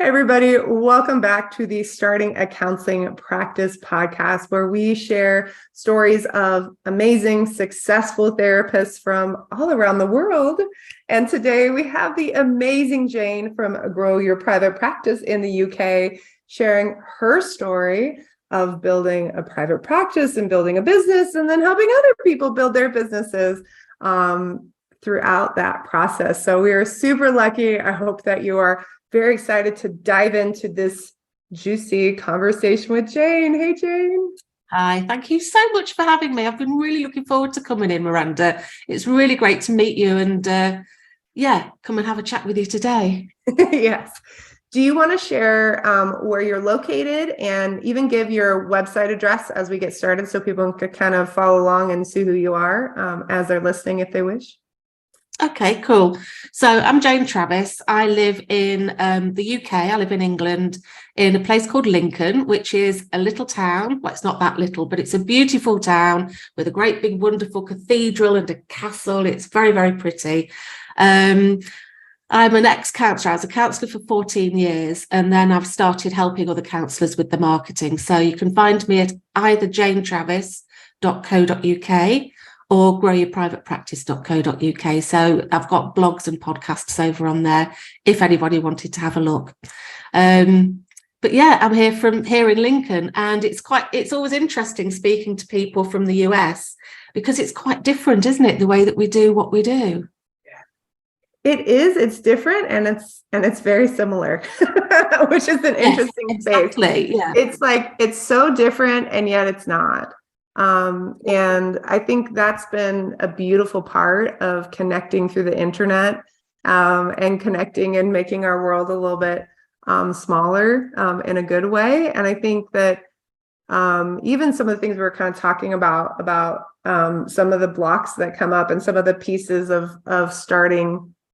Hey, everybody. Welcome back to the Starting a Counseling Practice podcast, where we share stories of amazing, successful therapists from all around the world. And today we have the amazing Jane from Grow Your Private Practice in the UK sharing her story of building a private practice and building a business and then helping other people build their businesses throughout that process. So we are super lucky. I hope that you are very excited to dive into this juicy conversation with Jane. Hey, Jane. Hi, thank you so much for having me. I've been really looking forward to coming in, Miranda. It's really great to meet you and come and have a chat with you today. Yes. Do you want to share where you're located and even give your website address as we get started so people can kind of follow along and see who you are as they're listening if they wish? Okay, cool. So I'm Jane Travis. I live in the UK. I live in England in a place called Lincoln, which is a little town. Well, it's not that little, but it's a beautiful town with a great big wonderful cathedral and a castle. It's very, very pretty. I'm an ex-counsellor. I was a counsellor for 14 years, and then I've started helping other counsellors with the marketing. So you can find me at either janetravis.co.uk or growyourprivatepractice.co.uk. So I've got blogs and podcasts over on there if anybody wanted to have a look. But yeah, I'm here in Lincoln, and it's always interesting speaking to people from the US because it's quite different, isn't it? The way that we do what we do. It is. It's different, and it's very similar, which is an interesting space. Yeah. It's so different, and yet it's not. And I think that's been a beautiful part of connecting through the internet, and connecting and making our world a little bit smaller in a good way. And I think that even some of the things we were kind of talking about some of the blocks that come up and some of the pieces of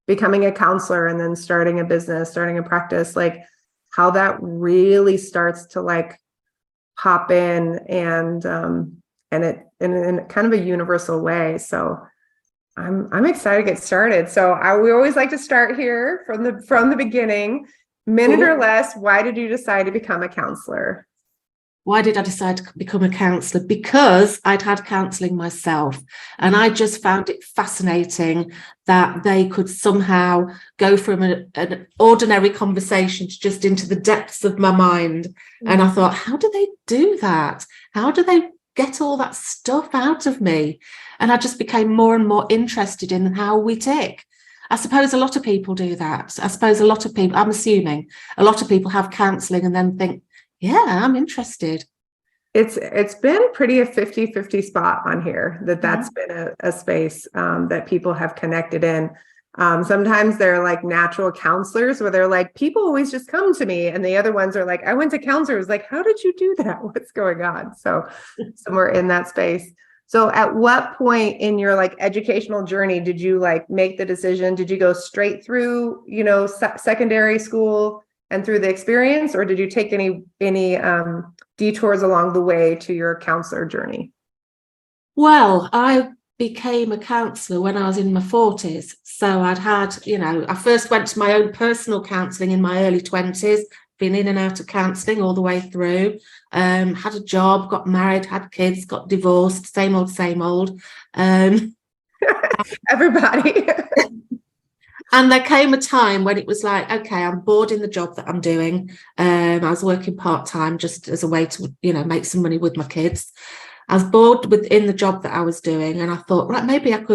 becoming a counselor and then starting a business, starting a practice, like how that really starts to like pop in and it in kind of a universal way. So I'm excited to get started. So we always like to start here from the beginning, minute or less. Why did you decide to become a counselor? Why did I decide to become a counsellor? Because I'd had counselling myself, and I just found it fascinating that they could somehow go from an ordinary conversation to just into the depths of my mind. Mm-hmm. And I thought, how do they do that? How do they get all that stuff out of me? And I just became more and more interested in how we tick. I suppose a lot of people do that. I'm assuming a lot of people have counselling and then think, yeah, I'm interested. It's been pretty a 50-50 spot on here that's been a space that people have connected in. Sometimes they're like natural counselors where they're like, people always just come to me. And the other ones are like, I went to counselors. Like, how did you do that? What's going on? So somewhere in that space. So at what point in your like educational journey did you like make the decision? Did you go straight through, secondary school and through the experience, or did you take any detours along the way to your counselor journey? Well, I became a counsellor when I was in my 40s. So I'd had, I first went to my own personal counselling in my early 20s, been in and out of counselling all the way through, had a job, got married, had kids, got divorced, same old. Everybody. And there came a time when it was like, okay, I'm bored in the job that I'm doing. I was working part-time just as a way to, make some money with my kids. I was bored within the job that I was doing. And I thought, right, maybe I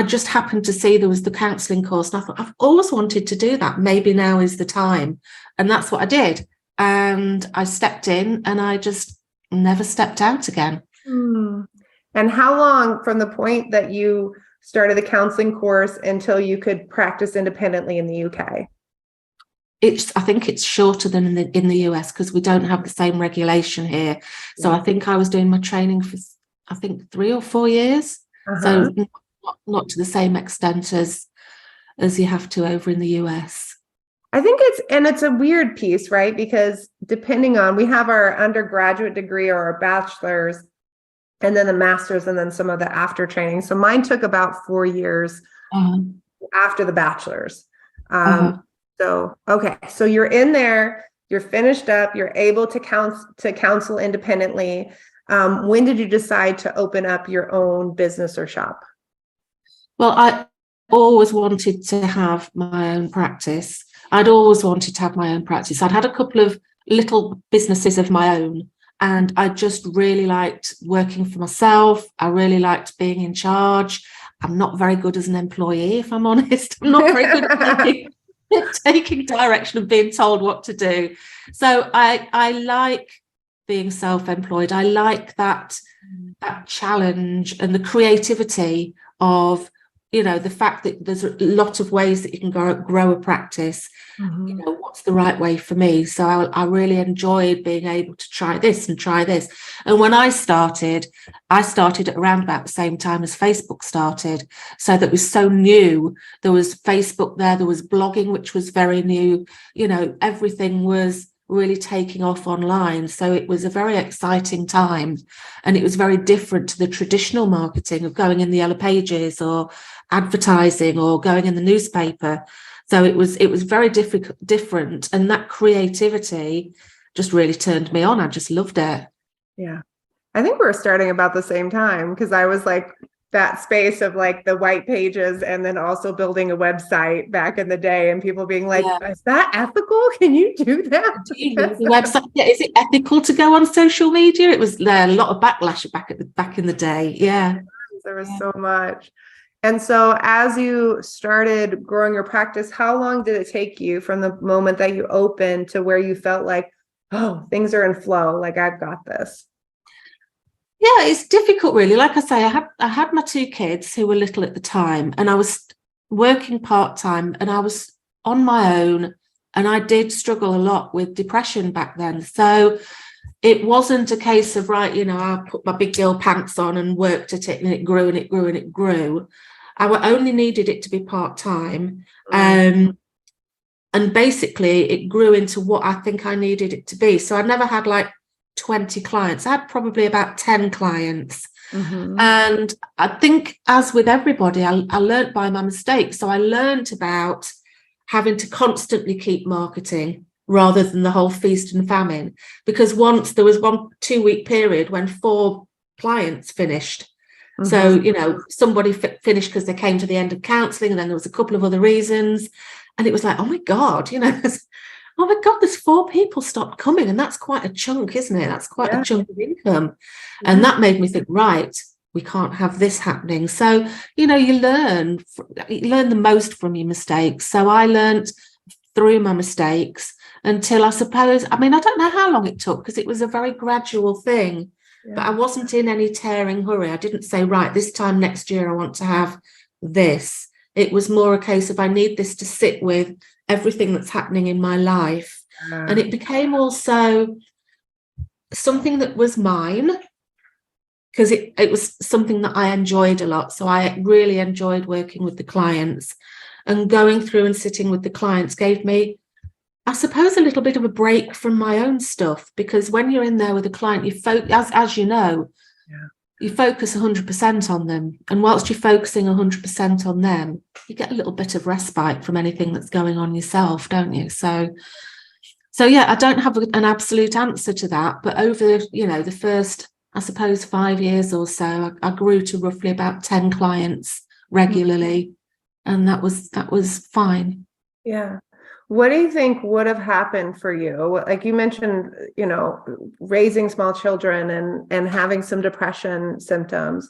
just happened to see there was the counselling course. And I thought, I've always wanted to do that. Maybe now is the time. And that's what I did. And I stepped in and I just never stepped out again. And how long from the point that you started the counseling course until you could practice independently in the UK? I think it's shorter than in the US because we don't have the same regulation here. So I think I was doing my training for, 3 or 4 years. So not to the same extent as you have to over in the US. I think it's a weird piece, right? Because depending on, we have our undergraduate degree or our bachelor's, and then the master's, and then some of the after training. So mine took about 4 years after the bachelor's. So, okay. So you're in there, you're finished up, you're able to counsel independently. When did you decide to open up your own business or shop? Well, I always wanted to have my own practice. I'd always wanted to have my own practice. I'd had a couple of little businesses of my own, and I just really liked working for myself. I really liked being in charge. I'm not very good as an employee, if I'm honest. I'm not very good at taking direction and being told what to do. So I like being self-employed. I like that challenge and the creativity of, the fact that there's a lot of ways that you can grow a practice. What's the right way for me? So I really enjoyed being able to try this and try this. And when I started at around about the same time as Facebook started. So that was so new. There was Facebook there was blogging, which was very new. Everything was really taking off online. So it was a very exciting time. And it was very different to the traditional marketing of going in the yellow pages or advertising or going in the newspaper. So it was very different. And that creativity just really turned me on. I just loved it. Yeah. I think we were starting about the same time, because I was like that space of like the white pages and then also building a website back in the day, and people being like, is that ethical? Can you do that? Do you use the website? Yeah, is it ethical to go on social media? It was a lot of backlash back in the day. Yeah. There was so much. And so as you started growing your practice, how long did it take you from the moment that you opened to where you felt like, oh, things are in flow, like I've got this? Yeah, it's difficult, really. Like I say, I had my two kids who were little at the time, and I was working part-time, and I was on my own, and I did struggle a lot with depression back then. So it wasn't a case of, right, I put my big girl pants on and worked at it, and it grew and it grew and it grew. I only needed it to be part-time. And basically it grew into what I think I needed it to be. So I never had like 20 clients. I had probably about 10 clients. And I think, as with everybody, I learned by my mistakes. So I learned about having to constantly keep marketing rather than the whole feast and famine. Because once there was 2-week period when 4 clients finished. So, somebody finished because they came to the end of counselling, and then there was a couple of other reasons. And it was like, oh my God, oh my God, there's 4 people stopped coming. And that's quite a chunk, isn't it? That's quite a chunk of income. And that made me think, right, we can't have this happening. So, you learn the most from your mistakes. So I learned through my mistakes until, I suppose, I don't know how long it took, because it was a very gradual thing. But I wasn't in any tearing hurry. I didn't say, right, this time next year I want to have this. It was more a case of, I need this to sit with everything that's happening in my life. And it became also something that was mine, because it was something that I enjoyed a lot. So I really enjoyed working with the clients, and going through and sitting with the clients gave me, I suppose, a little bit of a break from my own stuff, because when you're in there with a client, you as you know, you focus 100% on them. And whilst you're focusing 100% on them, you get a little bit of respite from anything that's going on yourself, don't you? So yeah, I don't have an absolute answer to that. But over, the first, I suppose, 5 years or so, I grew to roughly about 10 clients regularly. And that was fine. Yeah. What do you think would have happened for you? Like you mentioned, raising small children and having some depression symptoms.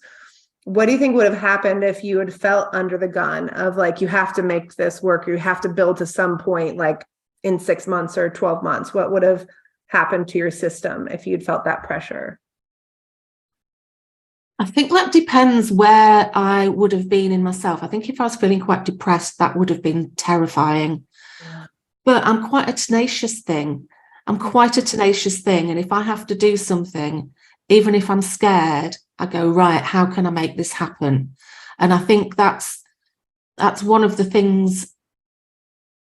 What do you think would have happened if you had felt under the gun of like, you have to make this work, you have to build to some point, like in 6 months or 12 months? What would have happened to your system if you'd felt that pressure? I think that depends where I would have been in myself. I think if I was feeling quite depressed, that would have been terrifying. But I'm quite a tenacious thing. And if I have to do something, even if I'm scared, I go, right, how can I make this happen? And I think that's one of the things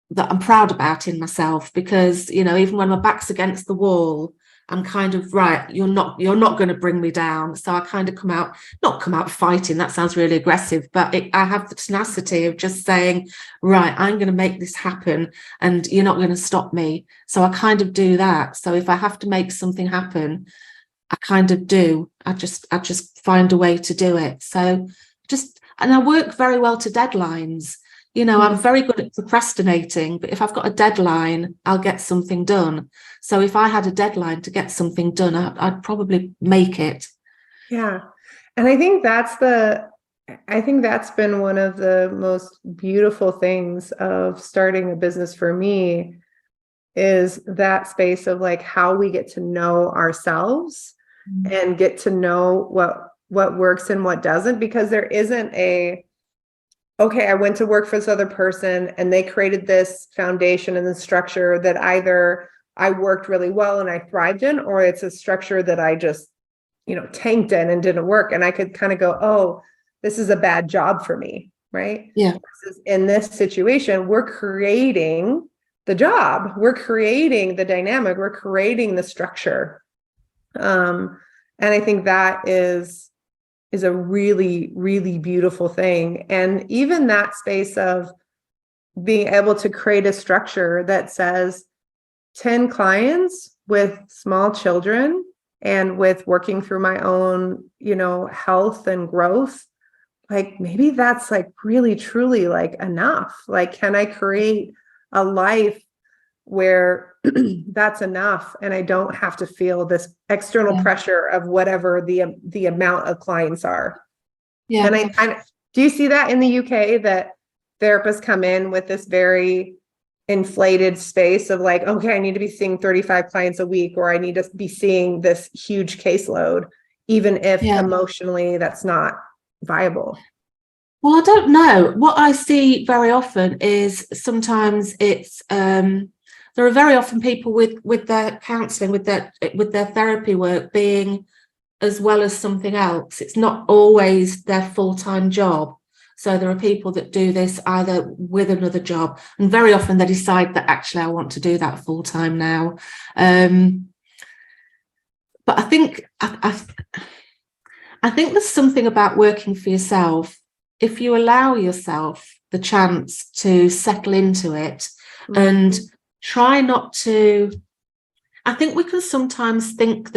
that I'm proud about in myself, because, even when my back's against the wall, I'm kind of, right, you're not going to bring me down. So I kind of not come out fighting. That sounds really aggressive, but I have the tenacity of just saying, right, I'm going to make this happen and you're not going to stop me. So I kind of do that. So if I have to make something happen, I kind of do. I just find a way to do it. So and I work very well to deadlines. I'm very good at procrastinating, but if I've got a deadline, I'll get something done. So if I had a deadline to get something done, I'd probably make it. Yeah. And I think that's been one of the most beautiful things of starting a business for me, is that space of like how we get to know ourselves and get to know what works and what doesn't, because there isn't okay, I went to work for this other person and they created this foundation and the structure that either I worked really well and I thrived in, or it's a structure that I just, tanked in and didn't work. And I could kind of go, oh, this is a bad job for me, right? Yeah. In this situation, we're creating the job, we're creating the dynamic, we're creating the structure. And I think that is a really, really beautiful thing. And even that space of being able to create a structure that says 10 clients with small children and with working through my own, health and growth, like maybe that's like really, truly like enough. Like, can I create a life where that's enough and I don't have to feel this external pressure of whatever the amount of clients are. Yeah. And do you see that in the UK, that therapists come in with this very inflated space of like, okay, I need to be seeing 35 clients a week, or I need to be seeing this huge caseload, even if emotionally that's not viable? Well, I don't know. What I see very often is sometimes it's there are very often people with their counselling, with their therapy work being as well as something else. It's not always their full-time job. So there are people that do this either with another job, and very often they decide that actually I want to do that full-time now. But I think there's something about working for yourself. If you allow yourself the chance to settle into it and try not to, I think we can sometimes think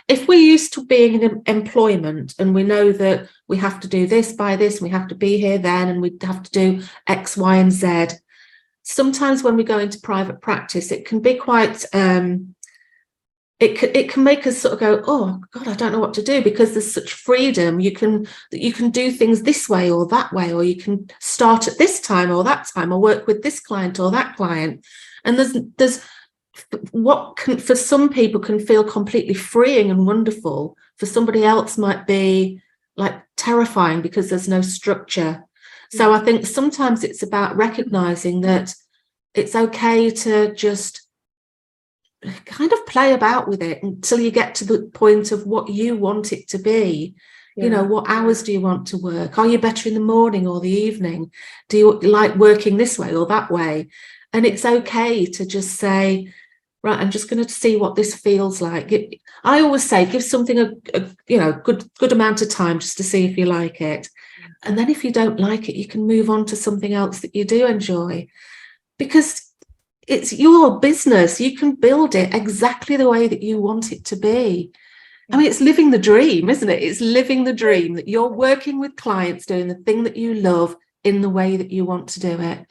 if we're used to being in employment and we know that we have to do this by this, and we have to be here then, and we have to do X, Y, and Z. Sometimes when we go into private practice, it can be quite, it can make us sort of go, oh God, I don't know what to do, because there's such freedom. You can do things this way or that way, or you can start at this time or that time, or work with this client or that client. And there's what can, for some people, can feel completely freeing and wonderful. For somebody else might be like terrifying because there's no structure. So I think sometimes it's about recognizing that it's okay to just kind of play about with it until you get to the point of what you want it to be. What hours do you want to work? Are you better in the morning or the evening? Do you like working this way or that way? And it's okay to just say, right, I'm just going to see what this feels like. I always say, give something a good amount of time just to see if you like it. And then if you don't like it, you can move on to something else that you do enjoy, because it's your business. You can build it exactly the way that you want it to be. I mean, it's living the dream, isn't it? It's living the dream that you're working with clients, doing the thing that you love in the way that you want to do it.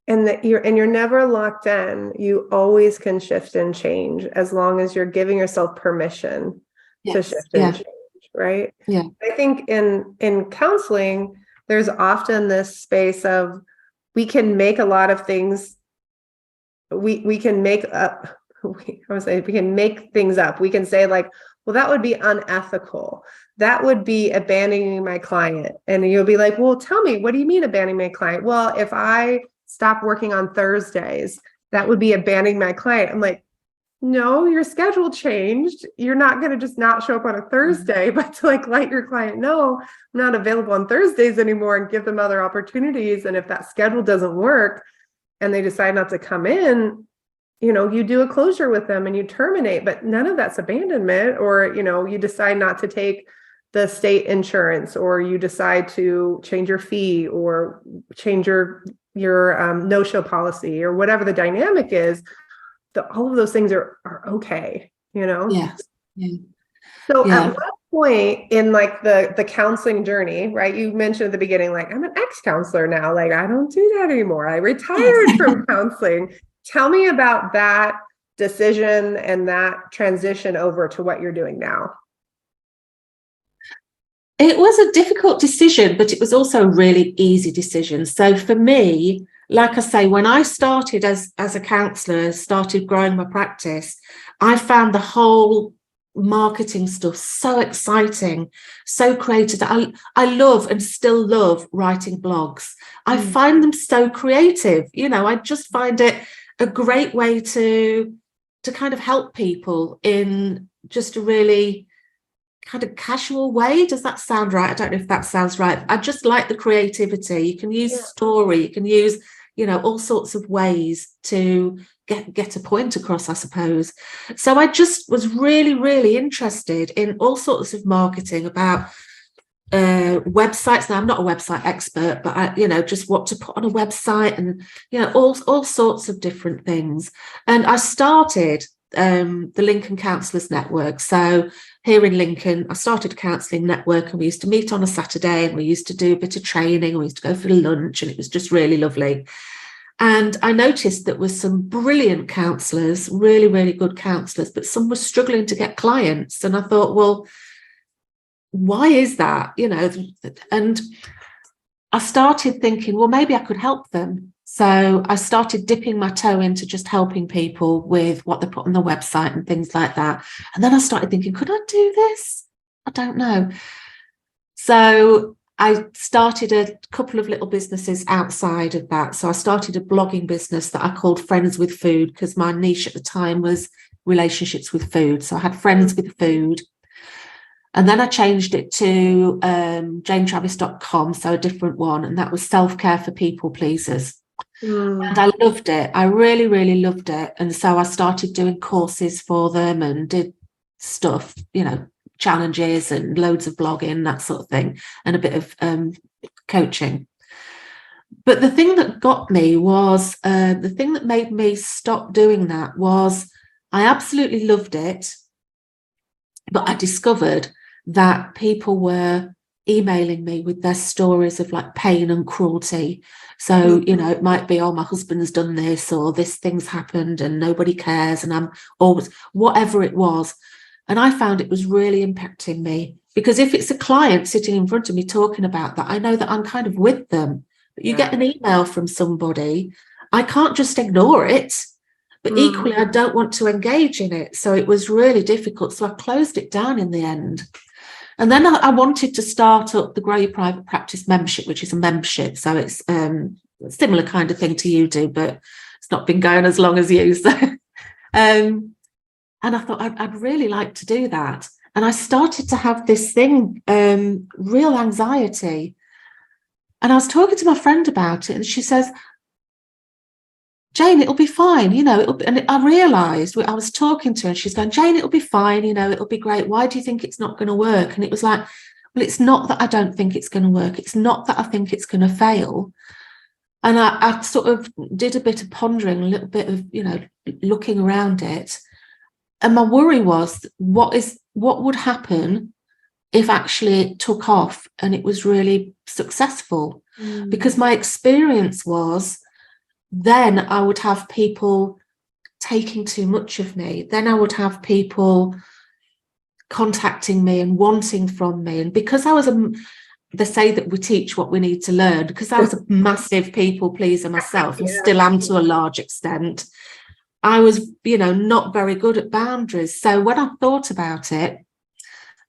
And that you're never locked in. You always can shift and change, as long as you're giving yourself permission to shift and change, right? Yeah. I think in counseling, there's often this space of, we can make a lot of things. We can make up. We can make things up. We can say like, well, that would be unethical. That would be abandoning my client. And you'll be like, well, tell me, what do you mean abandoning my client? Well, if I stop working on Thursdays, that would be abandoning my client. I'm like, no, your schedule changed. You're not going to just not show up on a Thursday, but to like let your client know, I'm not available on Thursdays anymore, and give them other opportunities. And if that schedule doesn't work and they decide not to come in, you do a closure with them and you terminate, but none of that's abandonment, or, you decide not to take the state insurance, or you decide to change your fee or change your no-show policy, or whatever the dynamic is. All of those things are okay, Yes. Yeah. So Yeah. at what point in like the counseling journey, right? You mentioned at the beginning, like, I'm an ex-counselor now, like I don't do that anymore. I retired Yes. from counseling. Tell me about that decision and that transition over to what you're doing now. It was a difficult decision, but it was also a really easy decision. So for me, like I say, when I started as a counsellor, started growing my practice, I found the whole marketing stuff so exciting, so creative. I love and still love writing blogs. I find them so creative. I just find it a great way to kind of help people in just a really kind of casual way. Does that sound right? I don't know if that sounds right. I just like the creativity. You can use story, you can use, all sorts of ways to get a point across, I suppose. So I just was really, really interested in all sorts of marketing, about websites. Now, I'm not a website expert, but I, just what to put on a website, and all sorts of different things. And I started the Lincoln Counsellors Network. So here in Lincoln, I started a counselling network, and we used to meet on a Saturday, and we used to do a bit of training, and we used to go for lunch, and it was just really lovely. And I noticed that was some brilliant counsellors, really, really good counsellors, but some were struggling to get clients. And I thought, well, why is that? And I started thinking, well, maybe I could help them. So I started dipping my toe into just helping people with what they put on the website and things like that. And then I started thinking, could I do this? I don't know. So I started a couple of little businesses outside of that. So I started a blogging business that I called Friends with Food, because my niche at the time was relationships with food. So I had Friends with Food. And then I changed it to janetravis.com, so a different one. And that was self-care for people pleasers. And I loved it. I really, really loved it. And so I started doing courses for them and did stuff, challenges and loads of blogging, that sort of thing, and a bit of coaching. But the thing that got me was, the thing that made me stop doing that was, I absolutely loved it, but I discovered that people were emailing me with their stories of like pain and cruelty. So, it might be, oh, my husband's done this, or this thing's happened and nobody cares, and I'm always, whatever it was. And I found it was really impacting me, because if it's a client sitting in front of me talking about that, I know that I'm kind of with them. But you get an email from somebody, I can't just ignore it. But equally, I don't want to engage in it. So it was really difficult. So I closed it down in the end. And then I wanted to start up the Grow Your Private Practice membership, which is a membership. So it's a similar kind of thing to you do, but it's not been going as long as you. So, and I thought I'd really like to do that. And I started to have this thing, real anxiety. And I was talking to my friend about it, and she says, Jane, it'll be fine, and I realised, I was talking to her, and she's going, Jane, it'll be fine, it'll be great. Why do you think it's not going to work? And it was like, well, it's not that I don't think it's going to work. It's not that I think it's going to fail. And I sort of did a bit of pondering, a little bit of, looking around it. And my worry was, what would happen if actually it took off and it was really successful? Because my experience was, then I would have people taking too much of me. Then I would have people contacting me and wanting from me. And because I was they say that we teach what we need to learn, because I was a massive people pleaser myself, and still am to a large extent, I was, not very good at boundaries. So when I thought about it,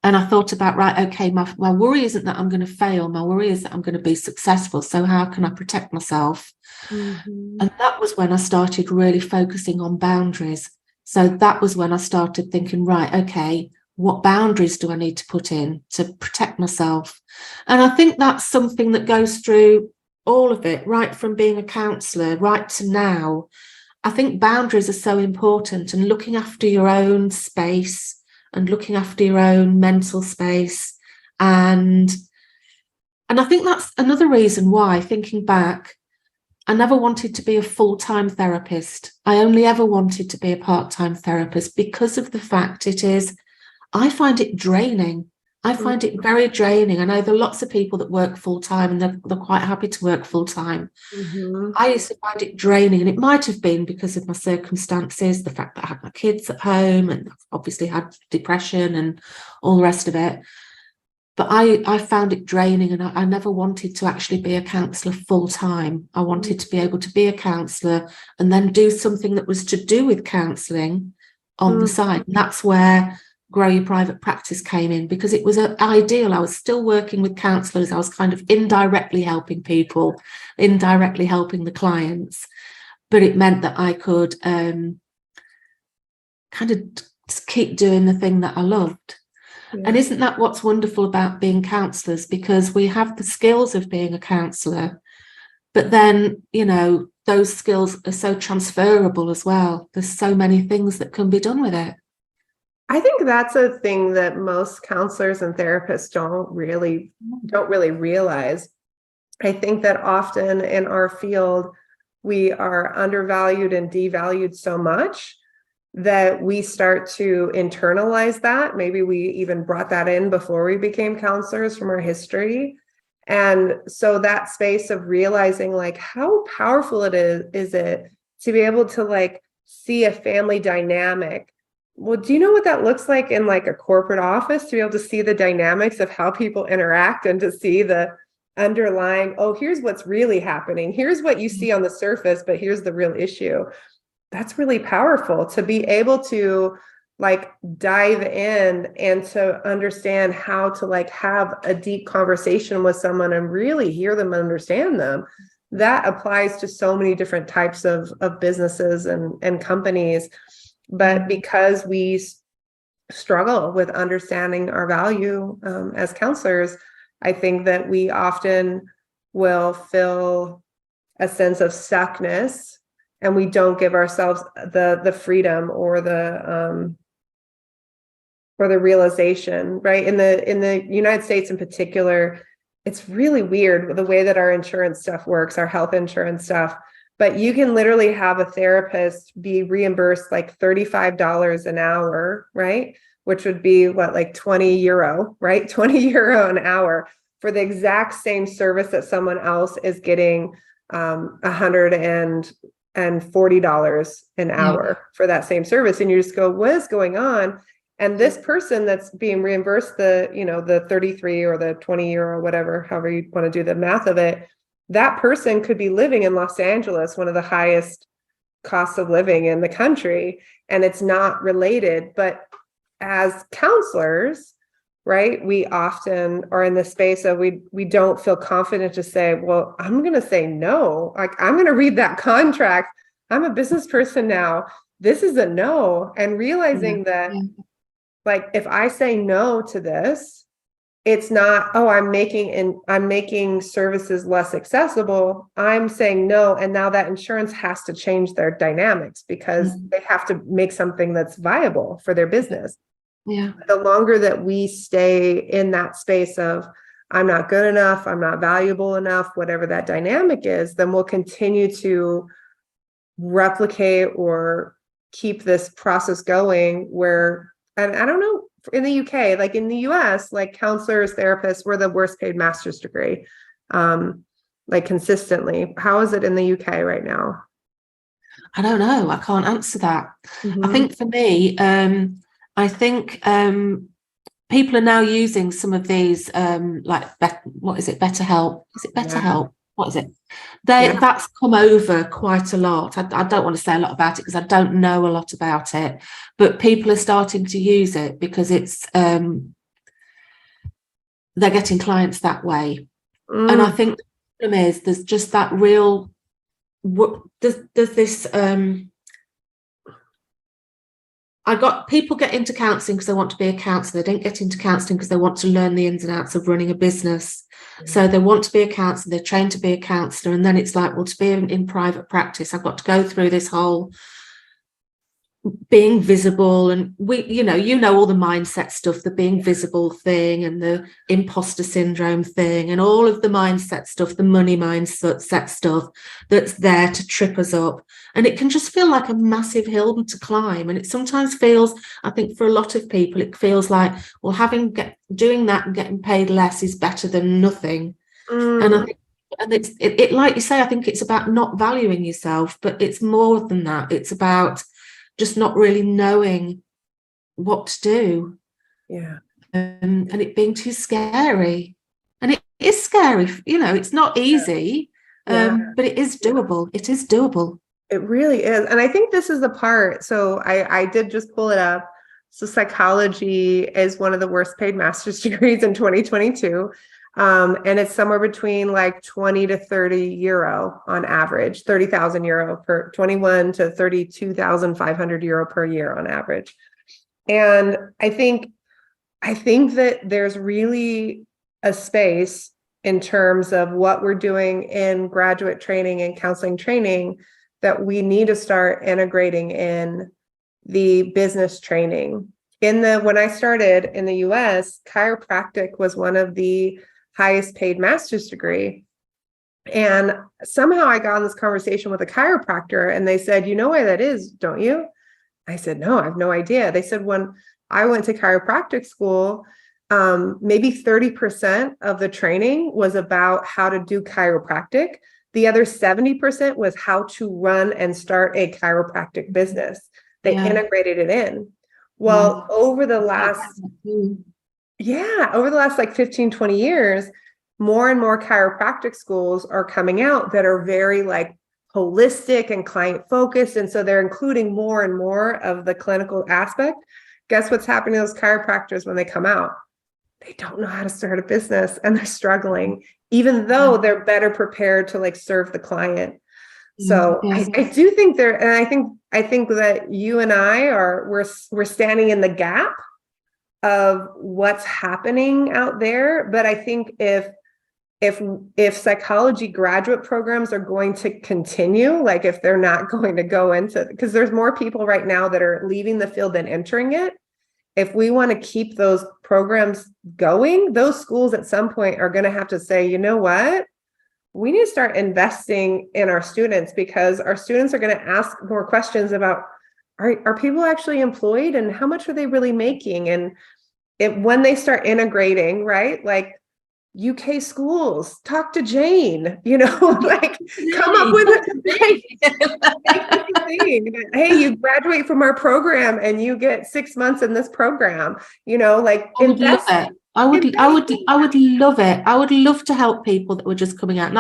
and I thought about, right, okay, my worry isn't that I'm going to fail. My worry is that I'm going to be successful. So how can I protect myself? And that was when I started really focusing on boundaries. So that was when I started thinking, right, okay, what boundaries do I need to put in to protect myself? And I think that's something that goes through all of it, right from being a counsellor right to now. I think boundaries are so important, and looking after your own space and looking after your own mental space. And I think that's another reason why, thinking back, I never wanted to be a full-time therapist. I only ever wanted to be a part-time therapist because of the fact I find it draining. I find it very draining. I know there are lots of people that work full-time and they're quite happy to work full-time. Mm-hmm. I used to find it draining, and it might have been because of my circumstances, the fact that I had my kids at home and I've obviously had depression and all the rest of it. But I found it draining, and I never wanted to actually be a counsellor full time. I wanted to be able to be a counsellor and then do something that was to do with counselling on the side. And that's where Grow Your Private Practice came in, because it was ideal. I was still working with counsellors. I was kind of indirectly helping people, indirectly helping the clients. But it meant that I could kind of keep doing the thing that I loved. Yeah. And isn't that what's wonderful about being counsellors? Because we have the skills of being a counsellor, but then, you know, those skills are so transferable as well. There's so many things that can be done with it. I think that's a thing that most counselors and therapists don't really realize. I think that often in our field, we are undervalued and devalued so much that we start to internalize that. Maybe we even brought that in before we became counselors from our history. And so that space of realizing like how powerful it is it to be able to like see a family dynamic. Well, do you know what that looks like in like a corporate office, to be able to see the dynamics of how people interact and to see the underlying, oh, here's what's really happening. Here's what you see on the surface, but here's the real issue. That's really powerful to be able to like dive in and to understand how to like have a deep conversation with someone and really hear them and understand them. That applies to so many different types of businesses and companies. But because we struggle with understanding our value as counselors, I think that we often will feel a sense of stuckness, and we don't give ourselves the freedom or the realization, right? In the United States in particular, it's really weird the way that our insurance stuff works, our health insurance stuff. But you can literally have a therapist be reimbursed like $35 an hour, right? Which would be what, like 20 euro, right? 20 euro an hour for the exact same service that someone else is getting $140 an hour for that same service. And you just go, what is going on? And this person that's being reimbursed the 33 or the 20 euro, whatever, however you want to do the math of it, that person could be living in Los Angeles, one of the highest costs of living in the country, and it's not related. But as counselors, right, we often are in the space of we don't feel confident to say, well, I'm going to say no. Like, I'm going to read that contract. I'm a business person now. This is a no. And realizing that, like, if I say no to this, it's not, oh, I'm making services less accessible. I'm saying no. And now that insurance has to change their dynamics because they have to make something that's viable for their business. Yeah. The longer that we stay in that space of, I'm not good enough, I'm not valuable enough, whatever that dynamic is, then we'll continue to replicate or keep this process going where, and I don't know, in the UK, like in the US, like counselors, therapists, we're the worst paid master's degree, like consistently. How is it in the UK right now? I don't know. I can't answer that. I think for me, I think people are now using some of these, what is it? BetterHelp? Is it BetterHelp? What is it? That's come over quite a lot. I don't want to say a lot about it because I don't know a lot about it, but people are starting to use it because it's they're getting clients that way. And I think the problem is there's just that real. There's this. I got people get into counselling because they want to be a counsellor. They don't get into counselling because they want to learn the ins and outs of running a business. So they want to be a counsellor, they're trained to be a counsellor, and then it's like, well, to be in private practice, I've got to go through this whole being visible, and you know all the mindset stuff, the being visible thing and the imposter syndrome thing and all of the mindset stuff, the money mindset stuff that's there to trip us up. And it can just feel like a massive hill to climb. And it sometimes feels, I think for a lot of people, it feels like, well, doing that and getting paid less is better than nothing. And I think, and it's like you say, I think it's about not valuing yourself, but it's more than that. It's about just not really knowing what to do. Yeah. And it being too scary. And it is scary, it's not easy, but it is doable. It is doable. It really is. And I think this is the part. So I did just pull it up. So psychology is one of the worst paid master's degrees in 2022. And it's somewhere between like 20 to 30 euro on average, 30,000 euro per 21 to 32,500 euro per year on average. And I think that there's really a space in terms of what we're doing in graduate training and counseling training that we need to start integrating in the business training. When I started in the US, chiropractic was one of the highest paid master's degree. And somehow I got in this conversation with a chiropractor and they said, you know why that is, don't you? I said, no, I have no idea. They said, when I went to chiropractic school, maybe 30% of the training was about how to do chiropractic. The other 70% was how to run and start a chiropractic business. They integrated it in. Well, over the last like 15, 20 years, more and more chiropractic schools are coming out that are very like holistic and client focused. And so they're including more and more of the clinical aspect. Guess what's happening to those chiropractors when they come out? They don't know how to start a business and they're struggling, even though they're better prepared to like serve the client. So I do think and I think that you and we're standing in the gap of what's happening out there. But I think if psychology graduate programs are going to continue, like if they're not going to go into, because there's more people right now that are leaving the field than entering it. If we want to keep those programs going, those schools at some point are going to have to say, you know what? We need to start investing in our students, because our students are going to ask more questions about, are people actually employed and how much are they really making? And when they start integrating, right? Like UK schools, talk to Jane, like come up with hey, you graduate from our program and you get 6 months in this program, like I would love it. I would love it. I would love to help people that were just coming out.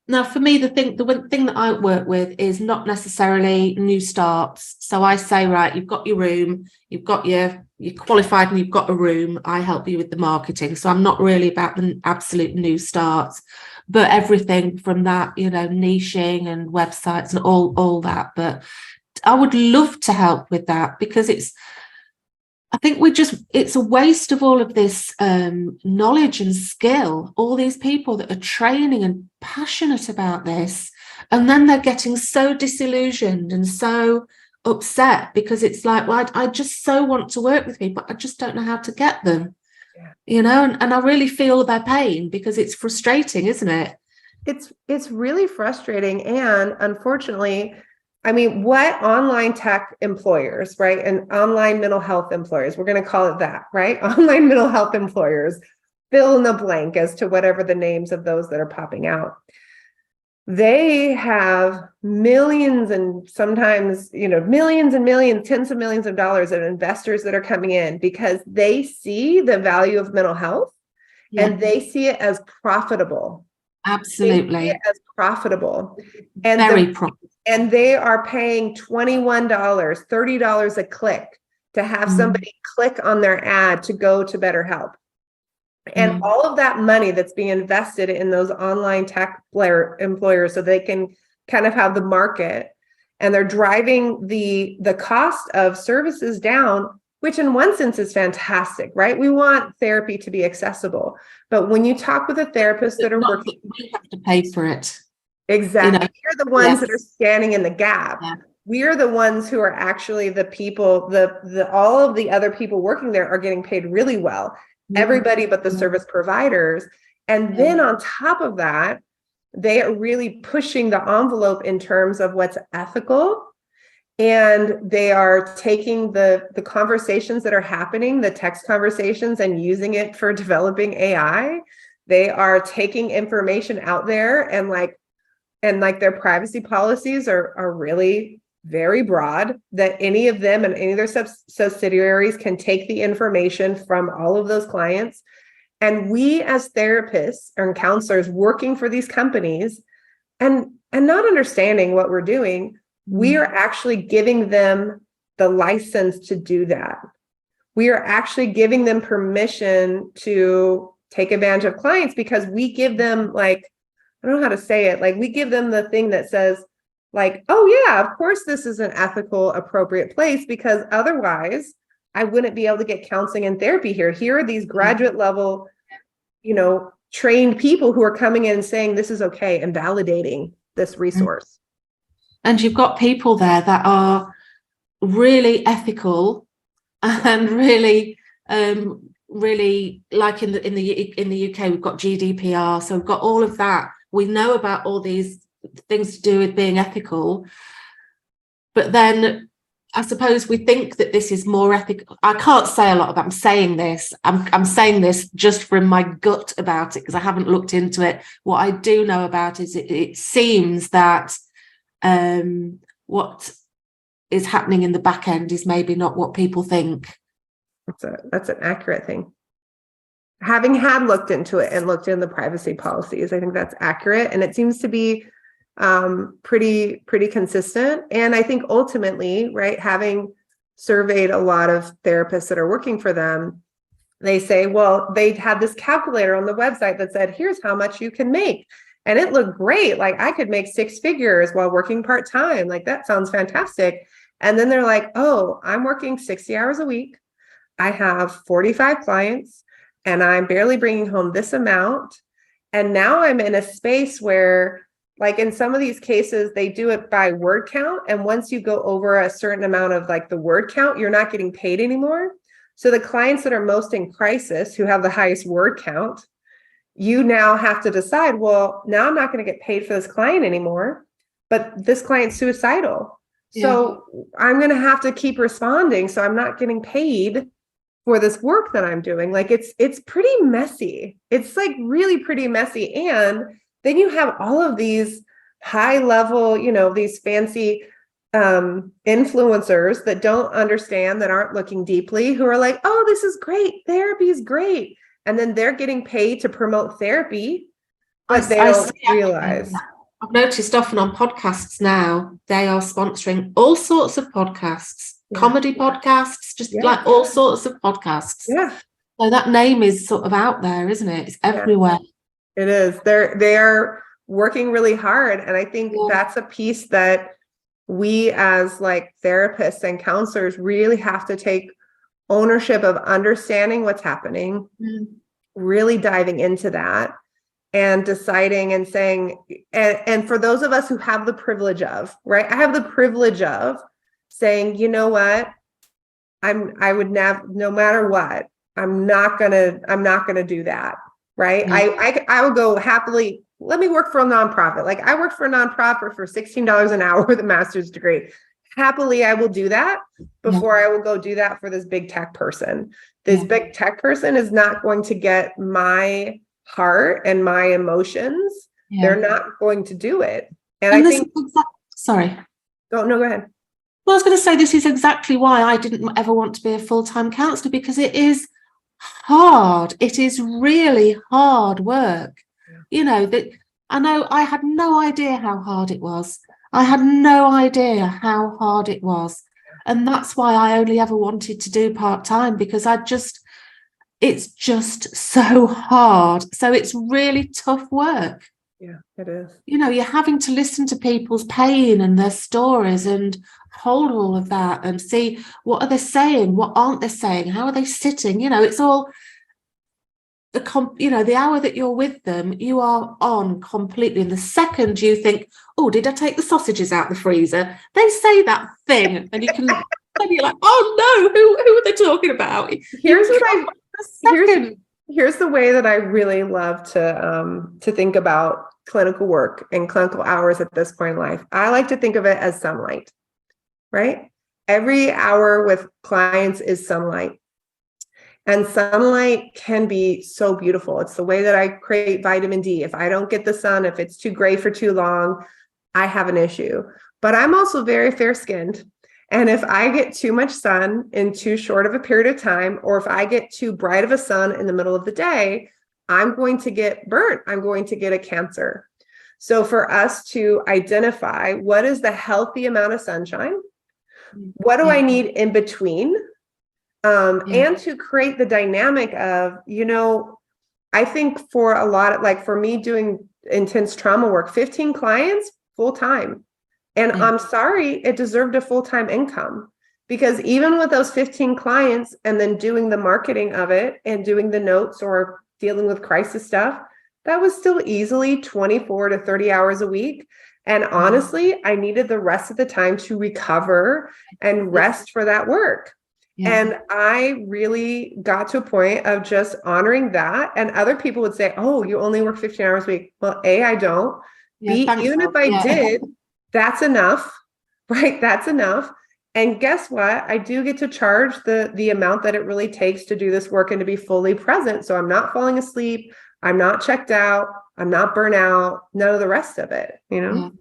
Now for me, the one thing that I work with is not necessarily new starts. So I say, right, you've got your room, you're qualified and you've got a room. I help you with the marketing. So I'm not really about the absolute new starts, but everything from that, niching and websites and all that. But I would love to help with that, because I think it's a waste of all of this knowledge and skill, all these people that are training and passionate about this, and then they're getting so disillusioned and so upset because it's like, well, I just so want to work with people, I just don't know how to get them, and I really feel their pain, because it's frustrating, isn't it? It's really frustrating. And unfortunately, I mean, what online tech employers, right? And online mental health employers, we're going to call it that, right? Online mental health employers, fill in the blank as to whatever the names of those that are popping out. They have millions and sometimes, millions and millions, tens of millions of dollars of investors that are coming in because they see the value of mental health and they see it as profitable. Absolutely. They see it as profitable. And very profitable. And they are paying $21, $30 a click to have somebody click on their ad to go to BetterHelp. And all of that money that's being invested in those online tech employers so they can kind of have the market. and they're driving the cost of services down, which in one sense is fantastic, right? We want therapy to be accessible. But when you talk with a therapist that are working, we have to pay for it. exactly. We're the ones that are standing in the gap. Yeah. We are the ones who are actually the people, the all of the other people working there are getting paid really well. Everybody but the service providers. And then on top of that, they are really pushing the envelope in terms of what's ethical. And they are taking the conversations that are happening, the text conversations, and using it for developing AI. They are taking information out there, and their privacy policies are really very broad, that any of them and any of their subsidiaries can take the information from all of those clients. And we as therapists and counselors working for these companies and not understanding what we're doing, we are actually giving them the license to do that. We are actually giving them permission to take advantage of clients, because we give them, like, I don't know how to say it, like, we give them the thing that says, like, oh yeah, of course this is an ethical, appropriate place, because otherwise I wouldn't be able to get counseling and therapy here. Here are these graduate level, trained people who are coming in and saying this is okay and validating this resource. And you've got people there that are really ethical and really, really, like in the UK, we've got GDPR, so we've got all of that. We know about all these things to do with being ethical, but then I suppose we think that this is more ethical. I can't say a lot about. I'm saying this just from my gut about it, because I haven't looked into it. What I do know about is it seems that what is happening in the back end is maybe not what people think. That's an accurate thing. Having had looked into it and looked in the privacy policies, I think that's accurate, and it seems to be pretty consistent. And I think ultimately, right, having surveyed a lot of therapists that are working for them, they say, well, they had this calculator on the website that said, here's how much you can make. And it looked great. Like, I could make 6 figures while working part-time. Like, that sounds fantastic. And then they're like, oh, I'm working 60 hours a week. I have 45 clients and I'm barely bringing home this amount. And now I'm in a space where, like, in some of these cases, they do it by word count. And once you go over a certain amount of, like, the word count, you're not getting paid anymore. So the clients that are most in crisis, who have the highest word count, you now have to decide, well, now I'm not going to get paid for this client anymore, but this client's suicidal. Yeah. So I'm going to have to keep responding. So I'm not getting paid for this work that I'm doing. Like, it's pretty messy. It's like really pretty messy. And then you have all of these high level, these fancy influencers that don't understand, that aren't looking deeply, who are like, oh, this is great. Therapy is great. And then they're getting paid to promote therapy, but they don't realize. I've noticed often on podcasts now, they are sponsoring all sorts of podcasts, comedy podcasts, just like all sorts of podcasts. Yeah. So that name is sort of out there, isn't it? It's everywhere. It is. They are working really hard. And I think that's a piece that we as, like, therapists and counselors really have to take ownership of, understanding what's happening, really diving into that and deciding and saying, and for those of us who have the privilege of, right, I have the privilege of saying, you know what, I would never, no matter what, I'm not gonna do that. Right. I would go happily, let me work for a nonprofit. Like, I work for a nonprofit for $16 an hour with a master's degree. Happily, I will do that before I will go do that for this big tech person. This big tech person is not going to get my heart and my emotions. They're not going to do it. And I think, sorry. No, go ahead. Well, I was going to say, this is exactly why I didn't ever want to be a full-time counsellor, because it is hard. It is really hard work. That I know I had no idea how hard it was. I had no idea how hard it was. And that's why I only ever wanted to do part-time, because it's just so hard. So it's really tough work. Yeah, it is. You know, you're having to listen to people's pain and their stories and hold all of that and see what are they saying, what aren't they saying, how are they sitting? You know, it's all the hour that you're with them, you are on completely. And the second you think, oh, did I take the sausages out the freezer? They say that thing, and and you're like, oh no, who are they talking about? Here's what I second. here's the way that I really love to think about clinical work and clinical hours at this point in life. I like to think of it as sunlight, right? Every hour with clients is sunlight. And sunlight can be so beautiful. It's the way that I create vitamin D. If I don't get the sun, if it's too gray for too long, I have an issue. But I'm also very fair-skinned. And if I get too much sun in too short of a period of time, or if I get too bright of a sun in the middle of the day, I'm going to get burnt. I'm going to get a cancer. So for us to identify what is the healthy amount of sunshine, what do I need in between? And to create the dynamic of, I think for a lot of, like for me doing intense trauma work, 15 clients full time. And I'm sorry, it deserved a full-time income, because even with those 15 clients and then doing the marketing of it and doing the notes or dealing with crisis stuff, that was still easily 24 to 30 hours a week. And honestly, I needed the rest of the time to recover and rest for that work. And I really got to a point of just honoring that. And other people would say, oh, you only work 15 hours a week. Well, A, I don't. B, even if I did, that's enough, right? That's enough. And guess what? I do get to charge the amount that it really takes to do this work and to be fully present. So I'm not falling asleep. I'm not checked out. I'm not burnt out. None of the rest of it, And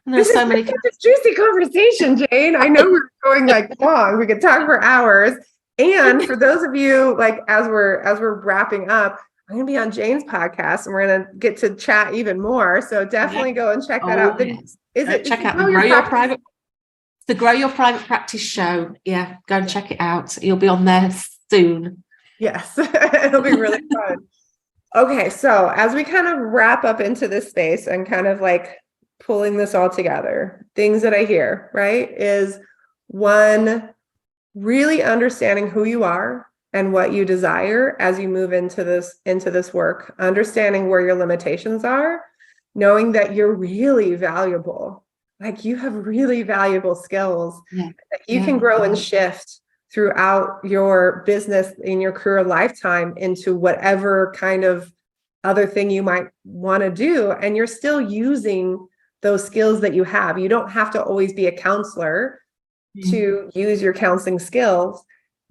there's so many. Such a juicy conversation, Jane. I know we're going like long. We could talk for hours. And for those of you, like as we're wrapping up, I'm gonna be on Jane's podcast and we're gonna get to chat even more. So definitely go and check that out. Yes. Is it check out the Grow Your Private Practice show? Yeah, go and check it out. You'll be on there soon. Yes, it'll be really fun. Okay, so as we kind of wrap up into this space and kind of like pulling this all together, things that I hear, right, is one, really understanding who you are and what you desire as you move into this work, understanding where your limitations are, knowing that you're really valuable, like you have really valuable skills that you can grow and shift throughout your business in your career lifetime into whatever kind of other thing you might want to do. And you're still using those skills that you have. You don't have to always be a counselor to use your counseling skills.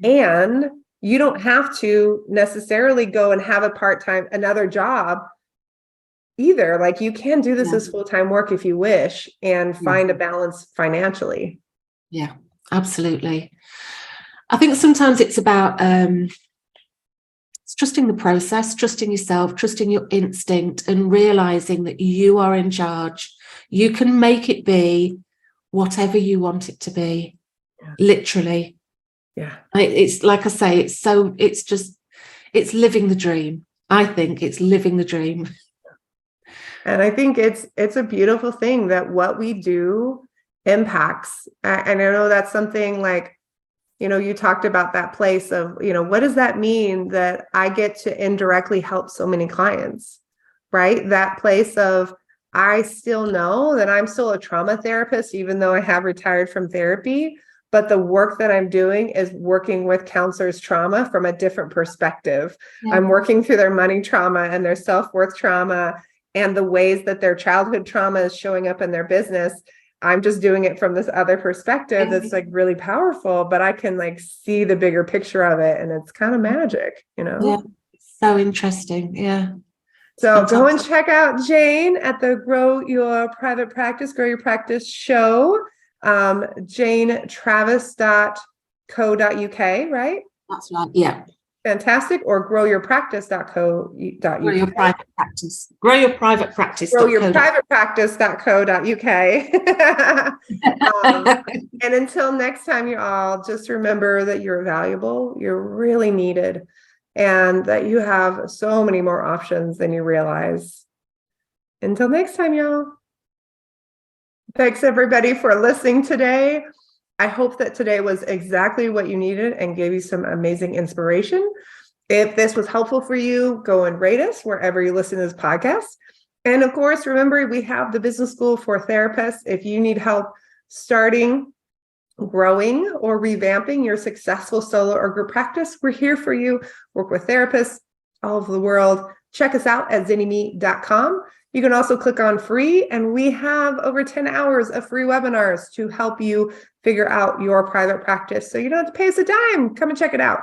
And you don't have to necessarily go and have another job either. Like you can do this as full-time work if you wish and find a balance financially. Yeah, absolutely. I think sometimes it's about trusting the process, trusting yourself, trusting your instinct, and realizing that you are in charge. You can make it be whatever you want it to be, literally. Yeah. It's like I say, it's living the dream. I think it's living the dream. And I think it's a beautiful thing that what we do impacts. And I know that's something like, you talked about that place of, what does that mean that I get to indirectly help so many clients, right? That place of, I still know that I'm still a trauma therapist, even though I have retired from therapy, but the work that I'm doing is working with counselors' trauma from a different perspective. I'm working through their money trauma and their self-worth trauma and the ways that their childhood trauma is showing up in their business. I'm just doing it from this other perspective that's like really powerful, but I can like see the bigger picture of it. And it's kind of magic, Yeah, so interesting. Yeah. So go and check out Jane at the Grow Your Practice show. JaneTravis.co.uk, right? That's right. Yeah. Fantastic. Or growyourpractice.co.uk. Grow your private practice. Grow your private practice. Growyourprivatepractice.co.uk. And until next time, you all just remember that you're valuable, you're really needed, and that you have so many more options than you realize. Until next time, y'all. Thanks everybody for listening today. I hope that today was exactly what you needed and gave you some amazing inspiration. If this was helpful for you, go and rate us wherever you listen to this podcast. And of course, remember, we have the Business School for Therapists. If you need help starting, growing, or revamping your successful solo or group practice, we're here for you. Work with therapists all over the world. Check us out at zinnyme.com. You can also click on free, and we have over 10 hours of free webinars to help you figure out your private practice. So you don't have to pay us a dime. Come and check it out.